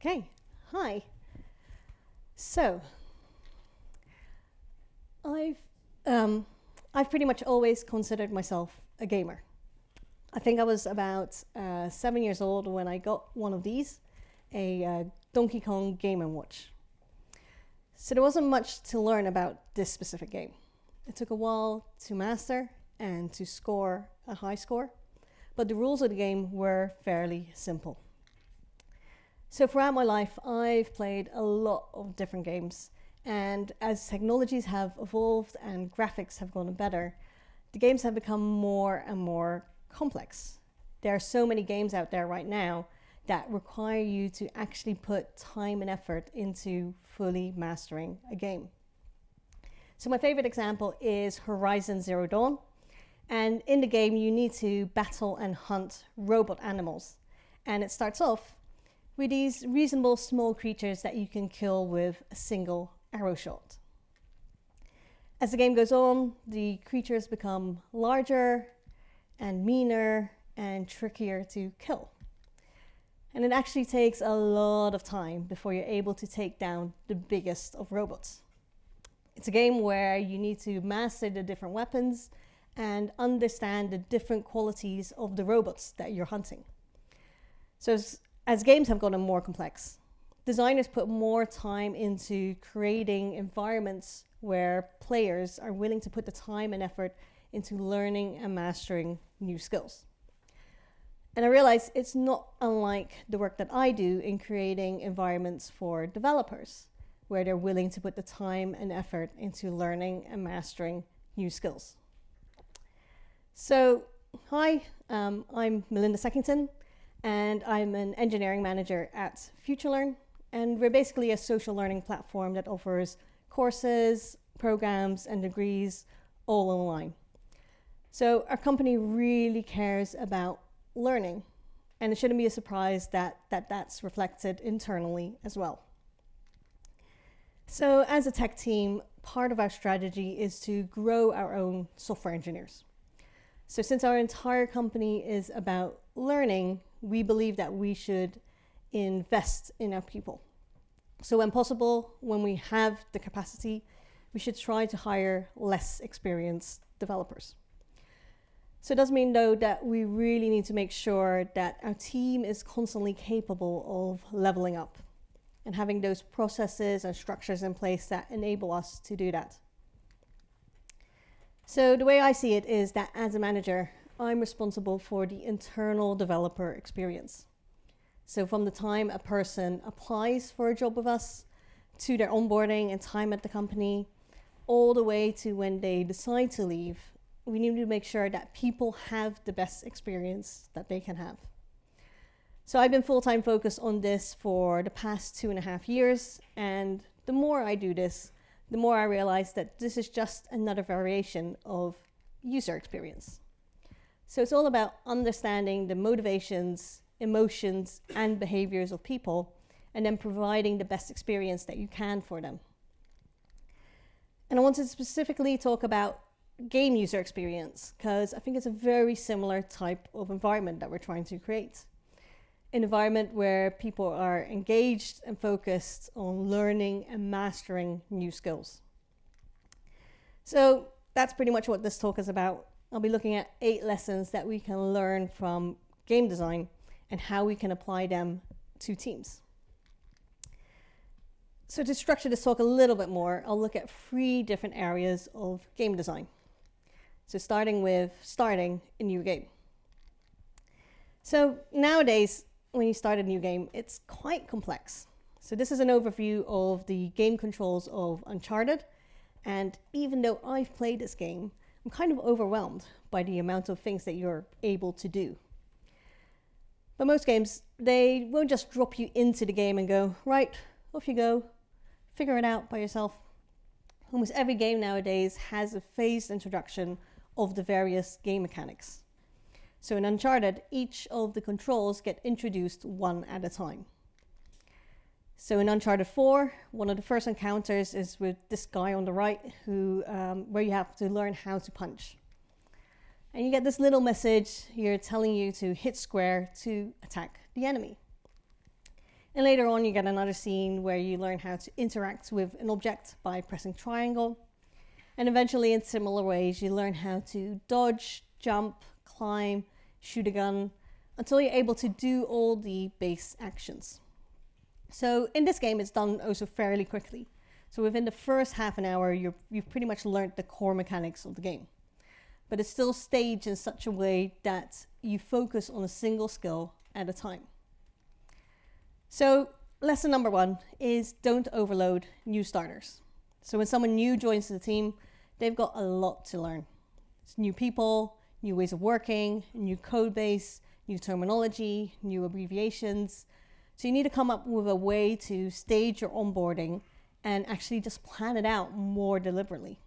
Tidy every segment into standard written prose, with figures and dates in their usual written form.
Okay, hi. So, I've pretty much always considered myself a gamer. I think I was about 7 years old when I got one of these, a Donkey Kong Game & Watch. So there wasn't much to learn about this specific game. It took a while to master and to score a high score, but the rules of the game were fairly simple. So throughout my life, I've played a lot of different games, and as technologies have evolved and graphics have gotten better, the games have become more and more complex. There are so many games out there right now that require you to actually put time and effort into fully mastering a game. So my favorite example is Horizon Zero Dawn, and in the game you need to battle and hunt robot animals, and it starts off with these reasonable small creatures that you can kill with a single arrow shot. As the game goes on, the creatures become larger and meaner and trickier to kill. And it actually takes a lot of time before you're able to take down the biggest of robots. It's a game where you need to master the different weapons and understand the different qualities of the robots that you're hunting. So as games have gotten more complex, designers put more time into creating environments where players are willing to put the time and effort into learning and mastering new skills. And I realize it's not unlike the work that I do in creating environments for developers, where they're willing to put the time and effort into learning and mastering new skills. So, hi, I'm Melinda Seckington, and I'm an engineering manager at FutureLearn, and we're basically a social learning platform that offers courses, programs, and degrees all online. So our company really cares about learning, and it shouldn't be a surprise that that's reflected internally as well. So as a tech team, part of our strategy is to grow our own software engineers. So since our entire company is about learning, we believe that we should invest in our people. So when possible, when we have the capacity, we should try to hire less experienced developers. So it does mean, though, that we really need to make sure that our team is constantly capable of leveling up and having those processes and structures in place that enable us to do that. So the way I see it is that as a manager, I'm responsible for the internal developer experience. So from the time a person applies for a job with us, to their onboarding and time at the company, all the way to when they decide to leave, we need to make sure that people have the best experience that they can have. So I've been full-time focused on this for the past 2.5 years, and the more I do this, the more I realize that this is just another variation of user experience. So it's all about understanding the motivations, emotions, and behaviors of people, and then providing the best experience that you can for them. And I wanted to specifically talk about game user experience, because I think it's a very similar type of environment that we're trying to create. An environment where people are engaged and focused on learning and mastering new skills. So that's pretty much what this talk is about. I'll be looking at 8 lessons that we can learn from game design and how we can apply them to teams. So to structure this talk a little bit more, I'll look at 3 different areas of game design. So starting with starting a new game. So nowadays, when you start a new game, it's quite complex. So this is an overview of the game controls of Uncharted. And even though I've played this game, I'm kind of overwhelmed by the amount of things that you're able to do. But most games, they won't just drop you into the game and go, right, off you go, figure it out by yourself. Almost every game nowadays has a phased introduction of the various game mechanics. So in Uncharted, each of the controls get introduced one at a time. So in Uncharted 4, one of the first encounters is with this guy on the right where you have to learn how to punch. And you get this little message here telling you to hit square to attack the enemy. And later on, you get another scene where you learn how to interact with an object by pressing triangle. And eventually, in similar ways, you learn how to dodge, jump, climb, shoot a gun, until you're able to do all the base actions. So in this game, it's done also fairly quickly. So within the first half an hour, you've pretty much learned the core mechanics of the game. But it's still staged in such a way that you focus on a single skill at a time. So lesson number 1 is don't overload new starters. So when someone new joins the team, they've got a lot to learn. It's new people, new ways of working, new code base, new terminology, new abbreviations. So you need to come up with a way to stage your onboarding and actually just plan it out more deliberately.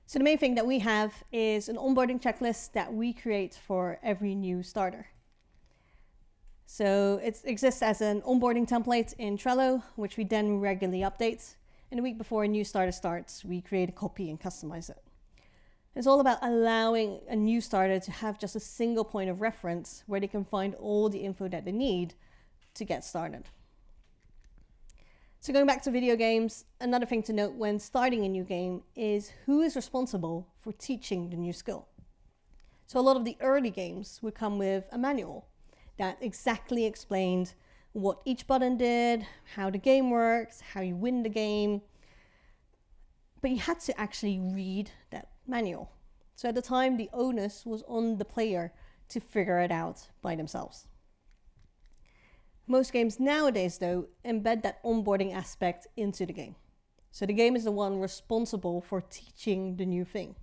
So the main thing that we have is an onboarding checklist that we create for every new starter. So it exists as an onboarding template in Trello, which we then regularly update. And the week before a new starter starts, we create a copy and customize it. It's all about allowing a new starter to have just a single point of reference where they can find all the info that they need to get started. So going back to video games, another thing to note when starting a new game is who is responsible for teaching the new skill. So a lot of the early games would come with a manual that exactly explained what each button did, how the game works, how you win the game. But you had to actually read that manual. So at the time, the onus was on the player to figure it out by themselves. Most games nowadays, though, embed that onboarding aspect into the game. So the game is the one responsible for teaching the new thing.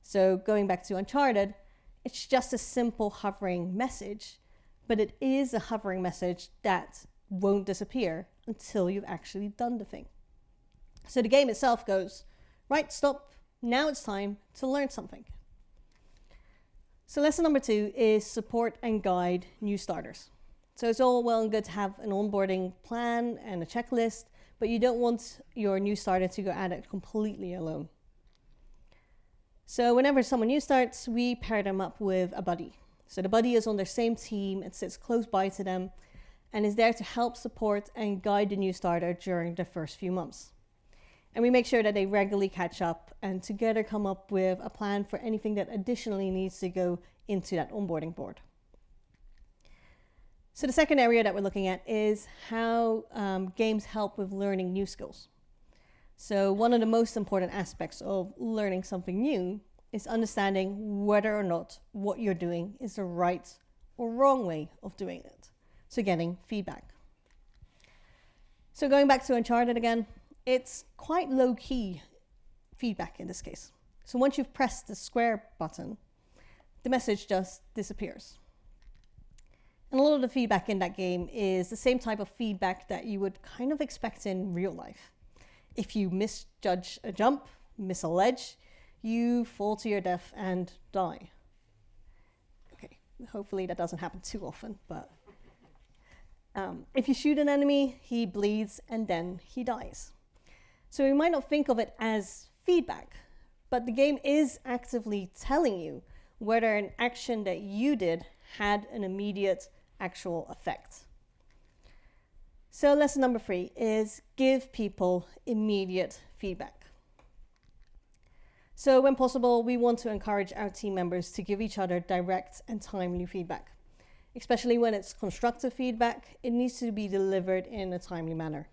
So going back to Uncharted, it's just a simple hovering message, but it is a hovering message that won't disappear until you've actually done the thing. So the game itself goes, right, stop, now it's time to learn something. So lesson number 2 is support and guide new starters. So it's all well and good to have an onboarding plan and a checklist, but you don't want your new starter to go at it completely alone. So whenever someone new starts, we pair them up with a buddy. So the buddy is on their same team and sits close by to them and is there to help support and guide the new starter during the first few months. And we make sure that they regularly catch up and together come up with a plan for anything that additionally needs to go into that onboarding board. So the second area that we're looking at is how games help with learning new skills. So one of the most important aspects of learning something new is understanding whether or not what you're doing is the right or wrong way of doing it. So getting feedback. So going back to Uncharted again, it's quite low-key feedback in this case. So once you've pressed the square button, the message just disappears. And a lot of the feedback in that game is the same type of feedback that you would kind of expect in real life. If you misjudge a jump, miss a ledge, you fall to your death and die. Okay, hopefully that doesn't happen too often, but if you shoot an enemy, he bleeds and then he dies. So you might not think of it as feedback, but the game is actively telling you whether an action that you did had an immediate actual effect. So lesson number 3 is give people immediate feedback. So when possible, we want to encourage our team members to give each other direct and timely feedback. Especially when it's constructive feedback, it needs to be delivered in a timely manner.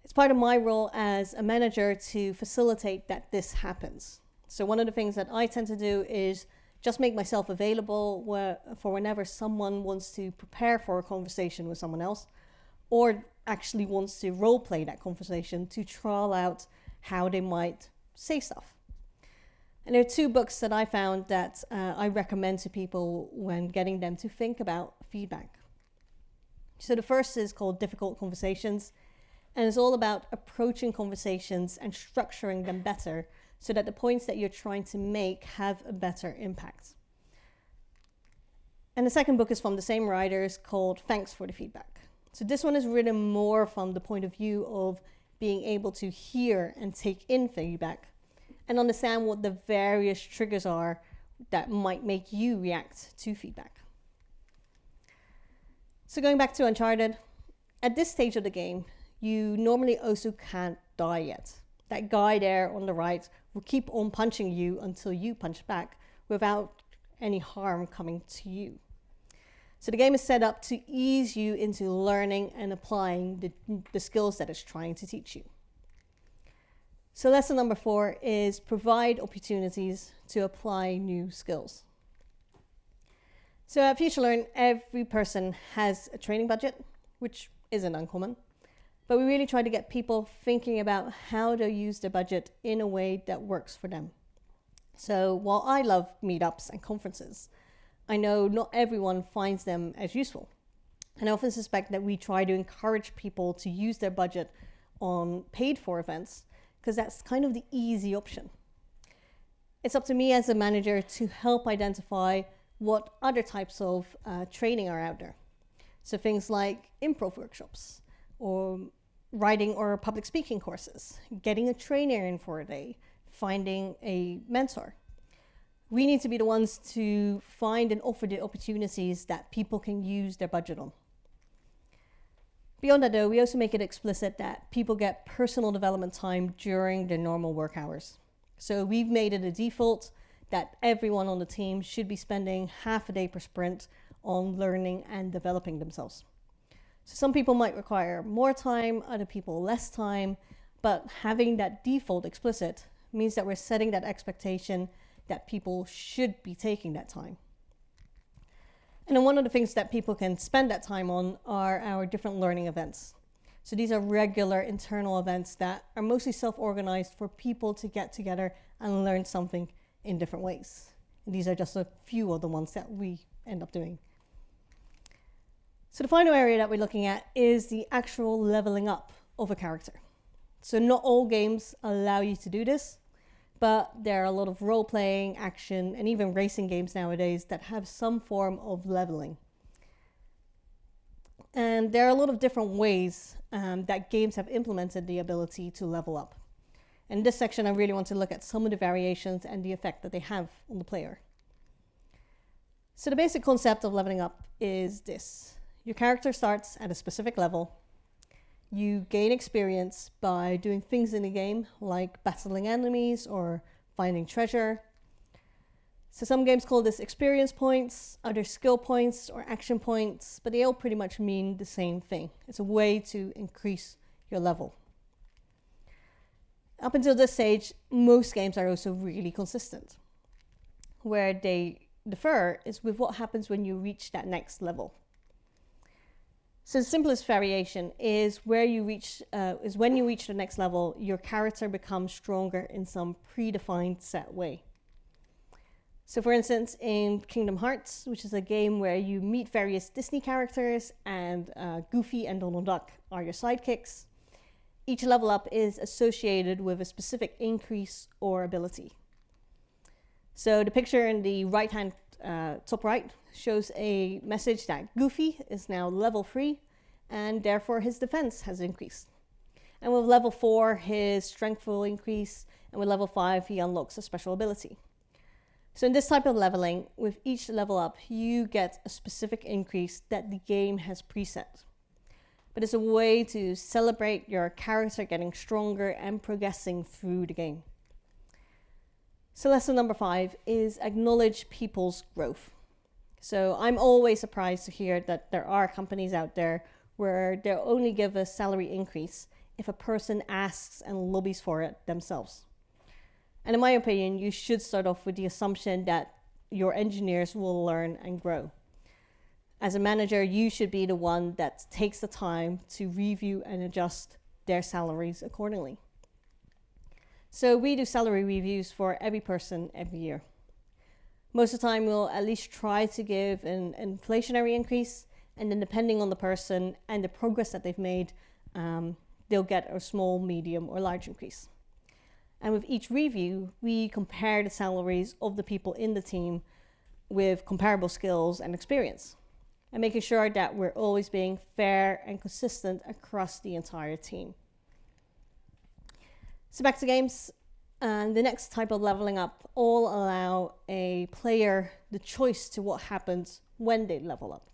It's part of my role as a manager to facilitate that this happens. So one of the things that I tend to do is just make myself available for whenever someone wants to prepare for a conversation with someone else, or actually wants to role play that conversation to trial out how they might say stuff. And there are 2 books that I found that I recommend to people when getting them to think about feedback. So the first is called Difficult Conversations, and it's all about approaching conversations and structuring them better so that the points that you're trying to make have a better impact. And the second book is from the same writers called Thanks for the Feedback. So this one is written more from the point of view of being able to hear and take in feedback and understand what the various triggers are that might make you react to feedback. So going back to Uncharted, at this stage of the game, you normally also can't die yet. That guy there on the right will keep on punching you until you punch back without any harm coming to you. So the game is set up to ease you into learning and applying the skills that it's trying to teach you. So lesson number 4 is provide opportunities to apply new skills. So at FutureLearn, every person has a training budget, which isn't uncommon, but we really try to get people thinking about how to use their budget in a way that works for them. So while I love meetups and conferences, I know not everyone finds them as useful. And I often suspect that we try to encourage people to use their budget on paid for events because that's kind of the easy option. It's up to me as a manager to help identify what other types of training are out there. So things like improv workshops or writing or public speaking courses, getting a trainer in for a day, finding a mentor. We need to be the ones to find and offer the opportunities that people can use their budget on. Beyond that though, we also make it explicit that people get personal development time during their normal work hours. So we've made it a default that everyone on the team should be spending half a day per sprint on learning and developing themselves. So some people might require more time, other people less time, but having that default explicit means that we're setting that expectation that people should be taking that time. And then one of the things that people can spend that time on are our different learning events. So these are regular internal events that are mostly self-organized for people to get together and learn something in different ways. And these are just a few of the ones that we end up doing. So the final area that we're looking at is the actual leveling up of a character. So not all games allow you to do this, but there are a lot of role-playing, action, and even racing games nowadays that have some form of leveling. And there are a lot of different ways that games have implemented the ability to level up. In this section, I really want to look at some of the variations and the effect that they have on the player. So the basic concept of leveling up is this. Your character starts at a specific level. You gain experience by doing things in the game, like battling enemies or finding treasure. So some games call this experience points, other skill points or action points, but they all pretty much mean the same thing. It's a way to increase your level. Up until this stage, most games are also really consistent. Where they differ is with what happens when you reach that next level. So the simplest variation is when you reach the next level, your character becomes stronger in some predefined set way. So for instance, in Kingdom Hearts, which is a game where you meet various Disney characters and Goofy and Donald Duck are your sidekicks, each level up is associated with a specific increase or ability. So the picture in the right-hand top right shows a message that Goofy is now level 3 and therefore his defense has increased. And with level 4, his strength will increase, and with level 5, he unlocks a special ability. So in this type of leveling, with each level up, you get a specific increase that the game has preset. But it's a way to celebrate your character getting stronger and progressing through the game. So lesson number 5 is acknowledge people's growth. So I'm always surprised to hear that there are companies out there where they'll only give a salary increase if a person asks and lobbies for it themselves. And in my opinion, you should start off with the assumption that your engineers will learn and grow. As a manager, you should be the one that takes the time to review and adjust their salaries accordingly. So we do salary reviews for every person every year. Most of the time, we'll at least try to give an inflationary increase, and then depending on the person and the progress that they've made, they'll get a small, medium, or large increase. And with each review, we compare the salaries of the people in the team with comparable skills and experience, and making sure that we're always being fair and consistent across the entire team. So back to games, and the next type of leveling up all allow a player the choice to what happens when they level up.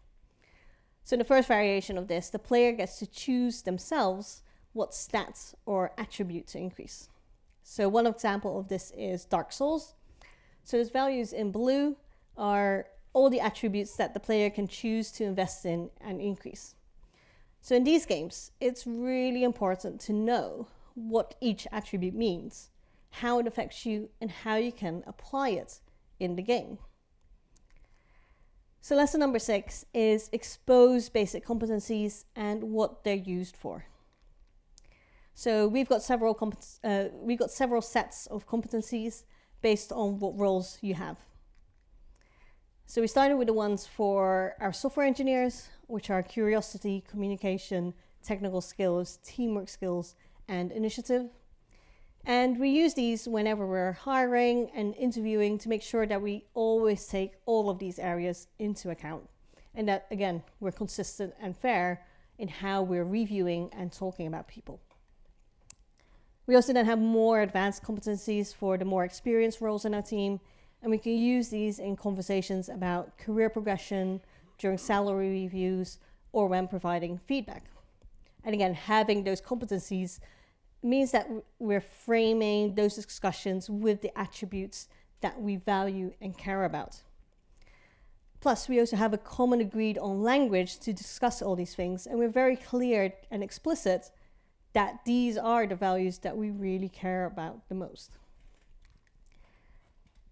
So in the first variation of this, the player gets to choose themselves what stats or attribute to increase. So one example of this is Dark Souls. So those values in blue are all the attributes that the player can choose to invest in and increase. So in these games, it's really important to know what each attribute means, how it affects you, and how you can apply it in the game. So lesson number 6 is expose basic competencies and what they're used for. So we've got several sets of competencies based on what roles you have. So we started with the ones for our software engineers, which are curiosity, communication, technical skills, teamwork skills, and initiative. And we use these whenever we're hiring and interviewing to make sure that we always take all of these areas into account. And that, again, we're consistent and fair in how we're reviewing and talking about people. We also then have more advanced competencies for the more experienced roles in our team, and we can use these in conversations about career progression, during salary reviews, or when providing feedback. And again, having those competencies means that we're framing those discussions with the attributes that we value and care about. Plus, we also have a common agreed on language to discuss all these things, and we're very clear and explicit that these are the values that we really care about the most.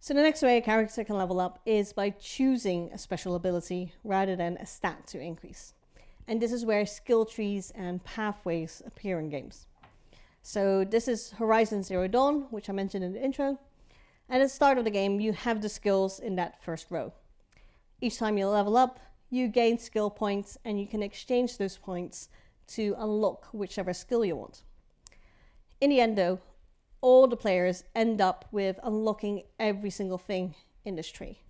So the next way a character can level up is by choosing a special ability rather than a stat to increase. And this is where skill trees and pathways appear in games. So this is Horizon Zero Dawn, which I mentioned in the intro. And at the start of the game, you have the skills in that first row. Each time you level up, you gain skill points, and you can exchange those points to unlock whichever skill you want. In the end though, all the players end up with unlocking every single thing in this tree.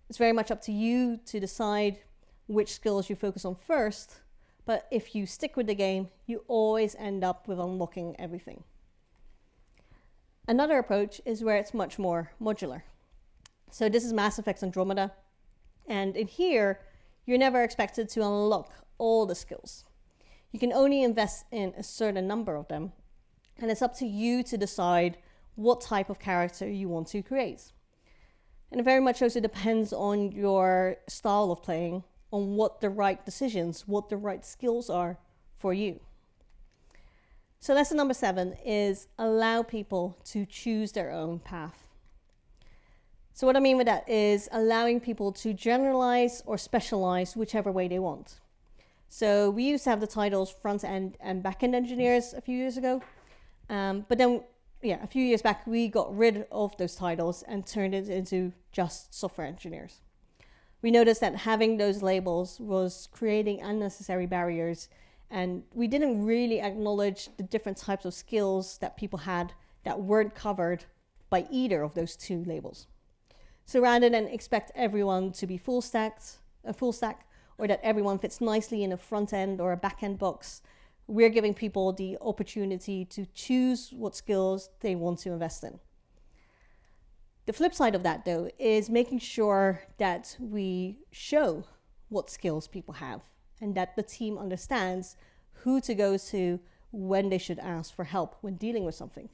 It's very much up to you to decide which skills you focus on first, but if you stick with the game, you always end up with unlocking everything. Another approach is where it's much more modular. So this is Mass Effect Andromeda, and in here, you're never expected to unlock all the skills. You can only invest in a certain number of them, and it's up to you to decide what type of character you want to create. And it very much also depends on your style of playing, on what the right decisions, what the right skills are for you. So lesson number 7 is allow people to choose their own path. So what I mean with that is allowing people to generalize or specialize whichever way they want. So we used to have the titles front-end and back-end engineers a few years ago. But then, a few years back, we got rid of those titles and turned it into just software engineers. We noticed that having those labels was creating unnecessary barriers, and we didn't really acknowledge the different types of skills that people had that weren't covered by either of those two labels. So rather than expect everyone to be full stack, or that everyone fits nicely in a front end or a back end box, we're giving people the opportunity to choose what skills they want to invest in. The flip side of that, though, is making sure that we show what skills people have and that the team understands who to go to when they should ask for help when dealing with something.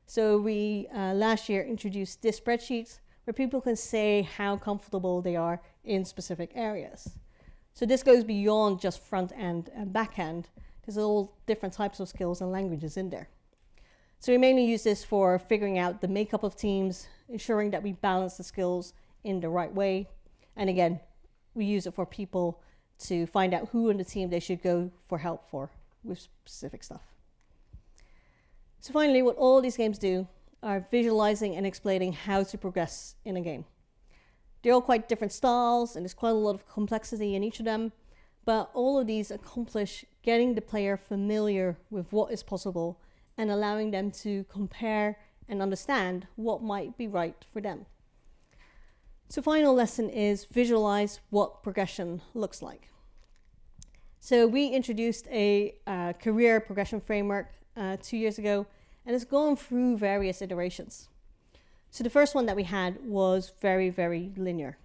So we last year introduced this spreadsheet where people can say how comfortable they are in specific areas. So this goes beyond just front end and back end. There's all different types of skills and languages in there. So we mainly use this for figuring out the makeup of teams, ensuring that we balance the skills in the right way. And again, we use it for people to find out who in the team they should go for help for with specific stuff. So finally, what all these games do are visualizing and explaining how to progress in a game. They're all quite different styles, and there's quite a lot of complexity in each of them, but all of these accomplish getting the player familiar with what is possible and allowing them to compare and understand what might be right for them. So final lesson is visualize what progression looks like. So we introduced a career progression framework 2 years ago, and it's gone through various iterations. So the first one that we had was very, very linear.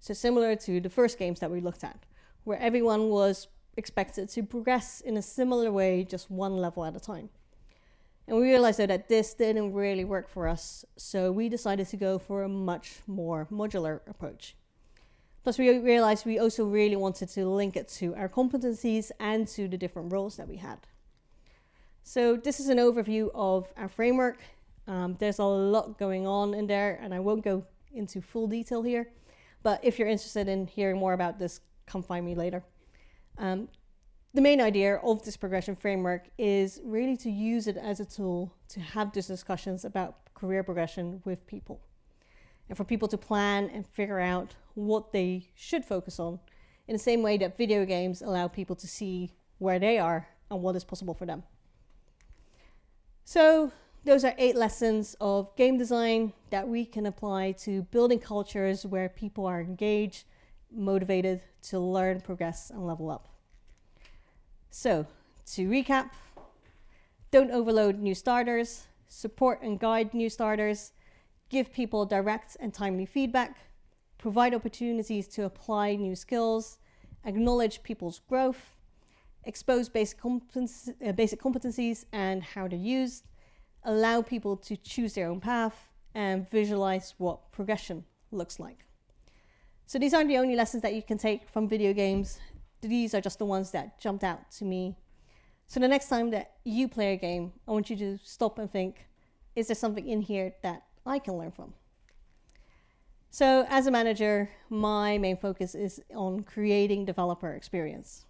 So similar to the first games that we looked at, where everyone was expected to progress in a similar way, just one level at a time. And we realized that this didn't really work for us, so we decided to go for a much more modular approach. Plus, we realized we also really wanted to link it to our competencies and to the different roles that we had. So this is an overview of our framework. There's a lot going on in there, and I won't go into full detail here. But if you're interested in hearing more about this, come find me later. The main idea of this progression framework is really to use it as a tool to have these discussions about career progression with people, and for people to plan and figure out what they should focus on, in the same way that video games allow people to see where they are and what is possible for them. So those are 8 lessons of game design that we can apply to building cultures where people are engaged, motivated to learn, progress, and level up. So, to recap, don't overload new starters, support and guide new starters, give people direct and timely feedback, provide opportunities to apply new skills, acknowledge people's growth, expose basic competencies and how they're used, allow people to choose their own path, and visualize what progression looks like. So these aren't the only lessons that you can take from video games. These are just the ones that jumped out to me. So the next time that you play a game, I want you to stop and think, is there something in here that I can learn from? So as a manager, my main focus is on creating developer experiences.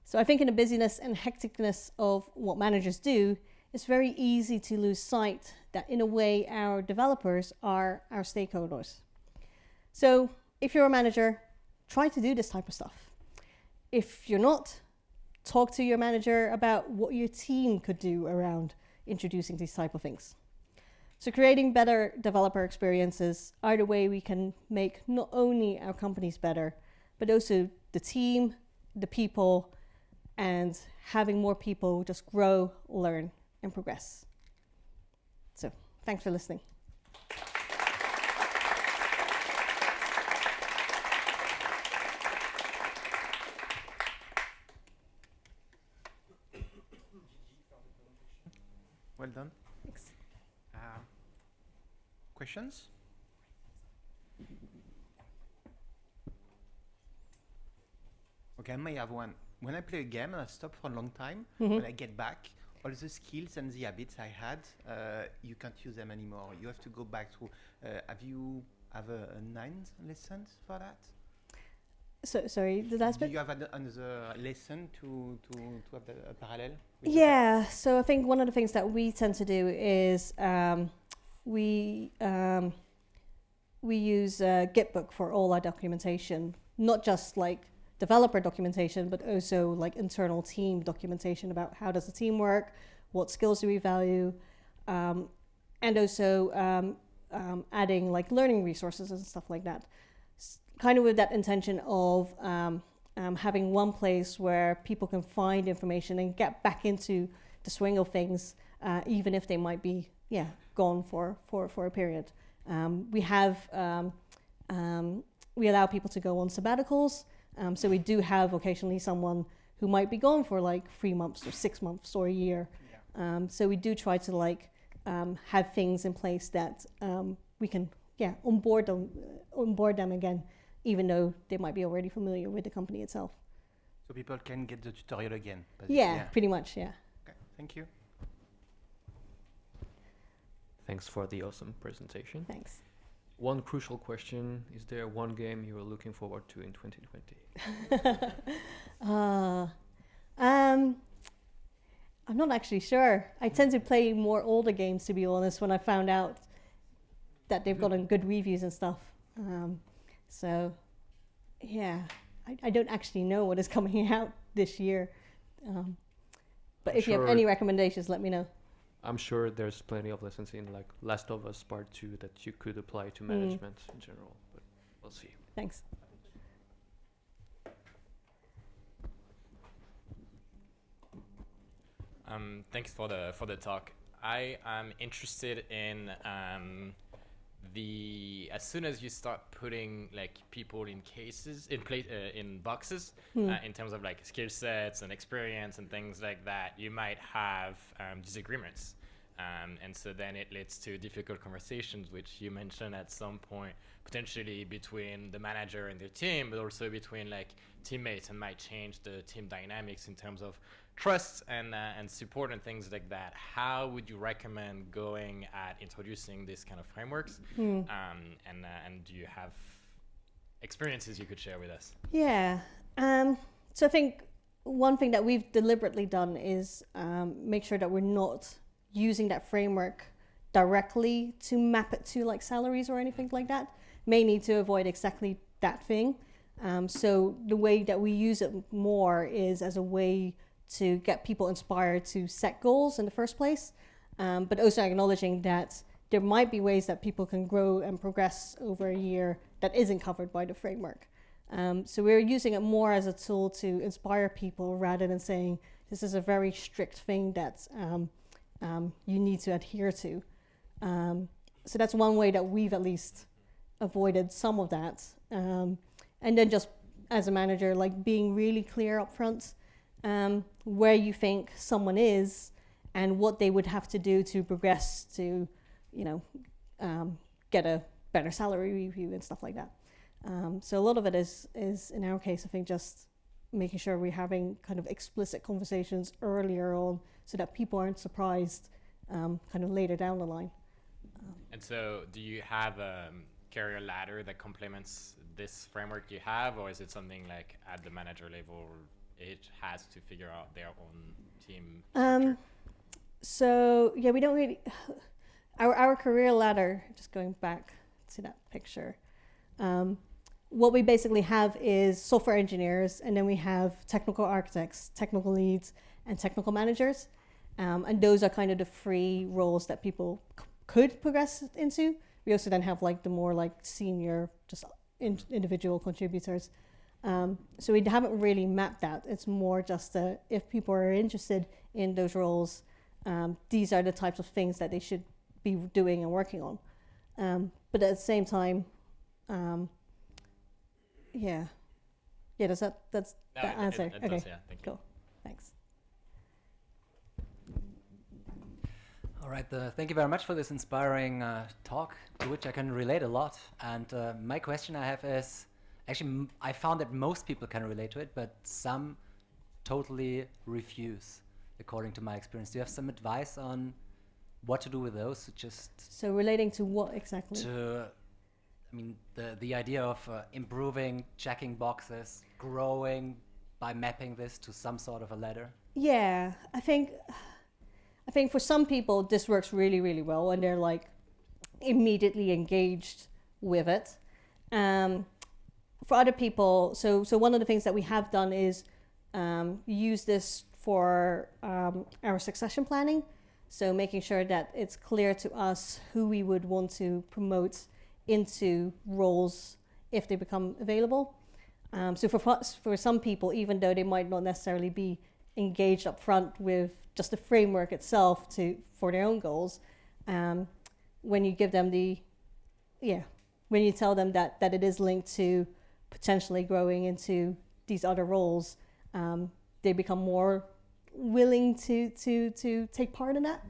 So I think in the busyness and hecticness of what managers do, it's very easy to lose sight that in a way our developers are our stakeholders. So if you're a manager, try to do this type of stuff. If you're not, talk to your manager about what your team could do around introducing these type of things. So creating better developer experiences are the way we can make not only our companies better, but also the team, the people, and having more people just grow, learn, and progress. So thanks for listening. Well done. Thanks. Questions? Okay, I may have one. When I play a game and I stop for a long time, when I get back, all the skills and the habits I had, you can't use them anymore. You have to go back to. Have you have a 9 lessons for that? So sorry, the last bit? Do you have another lesson to have a parallel? Yeah, so I think one of the things that we tend to do is we use Gitbook for all our documentation, not just like developer documentation, but also like internal team documentation about how does the team work, what skills do we value, and also adding like learning resources and stuff like that. Kind of with that intention of having one place where people can find information and get back into the swing of things, even if they might be gone for a period. We allow people to go on sabbaticals, so we do have occasionally someone who might be gone for like 3 months or 6 months or a year. So we do try to like have things in place that we can onboard them again, even though they might be already familiar with the company itself. So people can get the tutorial again. Yeah, pretty much, yeah. Okay, thank you. Thanks for the awesome presentation. Thanks. One crucial question, is there one game you are looking forward to in 2020? I'm not actually sure. I tend to play more older games, to be honest, when I found out that they've gotten good reviews and stuff. So, yeah, I don't actually know what is coming out this year. But if you have any recommendations, let me know. I'm sure there's plenty of lessons in like Last of Us Part 2 that you could apply to management in general, but we'll see. Thanks. Thanks for the talk. I am interested in as soon as you start putting like people in cases in boxes in terms of like skill sets and experience and things like that, you might have disagreements. And so then it leads to difficult conversations, which you mentioned at some point, potentially between the manager and their team, but also between like teammates, and might change the team dynamics in terms of trust and support and things like that. How would you recommend going at introducing this kind of frameworks? And do you have experiences you could share with us? Yeah. So I think one thing that we've deliberately done is make sure that we're not using that framework directly to map it to like salaries or anything like that, mainly to avoid exactly that thing. So the way that we use it more is as a way to get people inspired to set goals in the first place, but also acknowledging that there might be ways that people can grow and progress over a year that isn't covered by the framework. So we're using it more as a tool to inspire people rather than saying this is a very strict thing that you need to adhere to. So that's one way that we've at least avoided some of that. And then just as a manager, like being really clear up front where you think someone is and what they would have to do to progress to, get a better salary review and stuff like that. So a lot of it is in our case, I think, just making sure we're having kind of explicit conversations earlier on so that people aren't surprised kind of later down the line. And so do you have a career ladder that complements this framework you have, or is it something like at the manager level it has to figure out their own team structure? So yeah, we don't really our career ladder, just going back to that picture, what we basically have is software engineers, and then we have technical architects, technical leads, and technical managers, and those are kind of the three roles that people could progress into. We also then have like the more like senior, just individual contributors. So we haven't really mapped that. It's more just if people are interested in those roles, these are the types of things that they should be doing and working on. But at the same time, does that's No, that answer? it Okay, does, yeah, thank you. cool, thanks. All right, thank you very much for this inspiring talk, to which I can relate a lot. And my question I have is, actually, I found that most people can relate to it, but some totally refuse, according to my experience. Do you have some advice on what to do with those? So relating to what exactly? The idea of improving, checking boxes, growing by mapping this to some sort of a ladder. Yeah, I think for some people this works really, really well, and they're like immediately engaged with it. For other people, so one of the things that we have done is use this for our succession planning. So making sure that it's clear to us who we would want to promote into roles if they become available. So for some people, even though they might not necessarily be engaged up front with just the framework itself for their own goals, when you give them when you tell them that it is linked to potentially growing into these other roles, they become more willing to take part in that.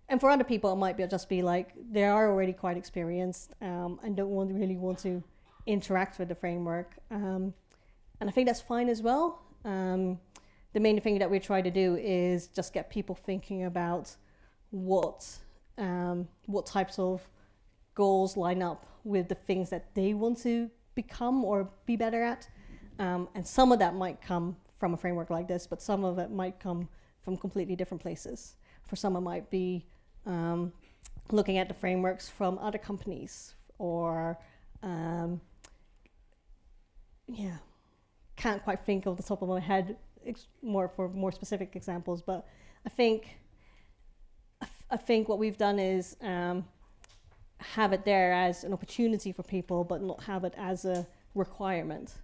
And for other people, it might just be like they are already quite experienced and don't really want to interact with the framework. And I think that's fine as well. The main thing that we try to do is just get people thinking about what types of goals line up with the things that they want to become or be better at. And some of that might come from a framework like this, but some of it might come from completely different places. For some, it might be looking at the frameworks from other companies, or can't quite think of the top of my head more specific examples, but I think what we've done is have it there as an opportunity for people, but not have it as a requirement.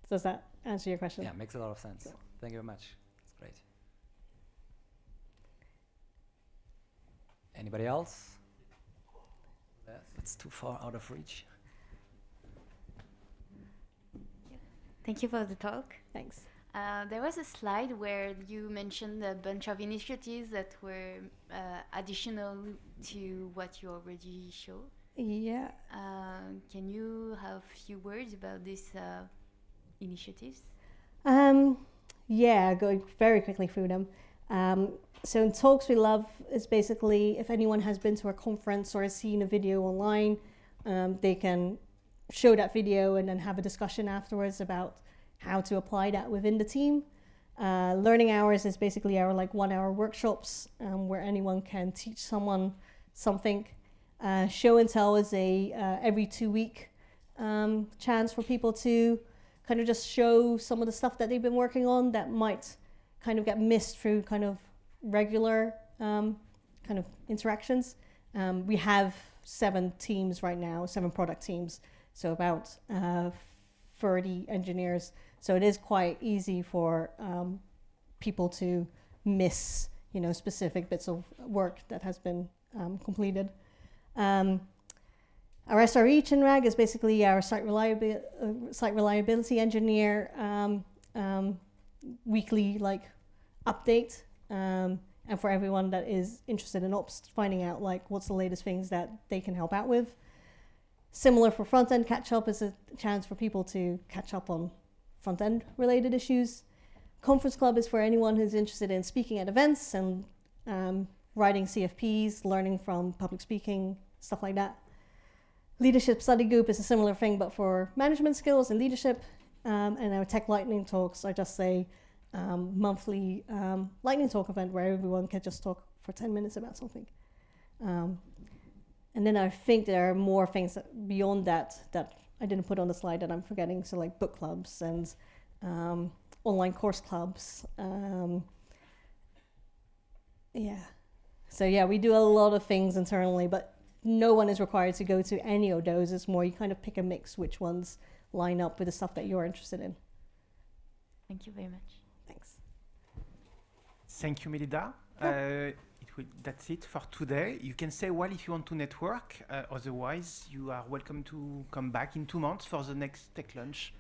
Does that answer your question? Yeah, makes a lot of sense. Cool. Thank you very much. That's great. Anybody else? it's too far out of reach. Thank you for the talk. Thanks. There was a slide where you mentioned a bunch of initiatives that were additional to what you already showed. Yeah. Can you have a few words about these initiatives? Yeah, going very quickly through them. So in Talks We Love is basically if anyone has been to a conference or has seen a video online, they can show that video and then have a discussion afterwards about how to apply that within the team. Learning hours is basically our like 1 hour workshops where anyone can teach someone something. Show and tell is a every 2 week chance for people to kind of just show some of the stuff that they've been working on that might kind of get missed through kind of regular kind of interactions. We have 7 teams right now, 7 product teams, so about 30 engineers. So it is quite easy for people to miss, you know, specific bits of work that has been completed. Our SRE Chinrag is basically our site reliability engineer weekly like update, and for everyone that is interested in ops, finding out like what's the latest things that they can help out with. Similar for front end catch up is a chance for people to catch up on front end related issues. Conference Club is for anyone who's interested in speaking at events and writing CFPs, learning from public speaking, stuff like that. Leadership Study Group is a similar thing, but for management skills and leadership. And our Tech Lightning Talks are just a monthly lightning talk event where everyone can just talk for 10 minutes about something. And then I think there are more things beyond that that I didn't put on the slide that I'm forgetting. So like book clubs and online course clubs. Yeah. So yeah, we do a lot of things internally, but no one is required to go to any of those. It's more you kind of pick a mix which ones line up with the stuff that you're interested in. Thank you very much. Thanks. Thank you, Melinda. That's it for today. You can stay well if you want to network. Otherwise, you are welcome to come back in 2 months for the next TechLunch.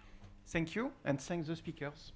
Thank you, and thanks the speakers.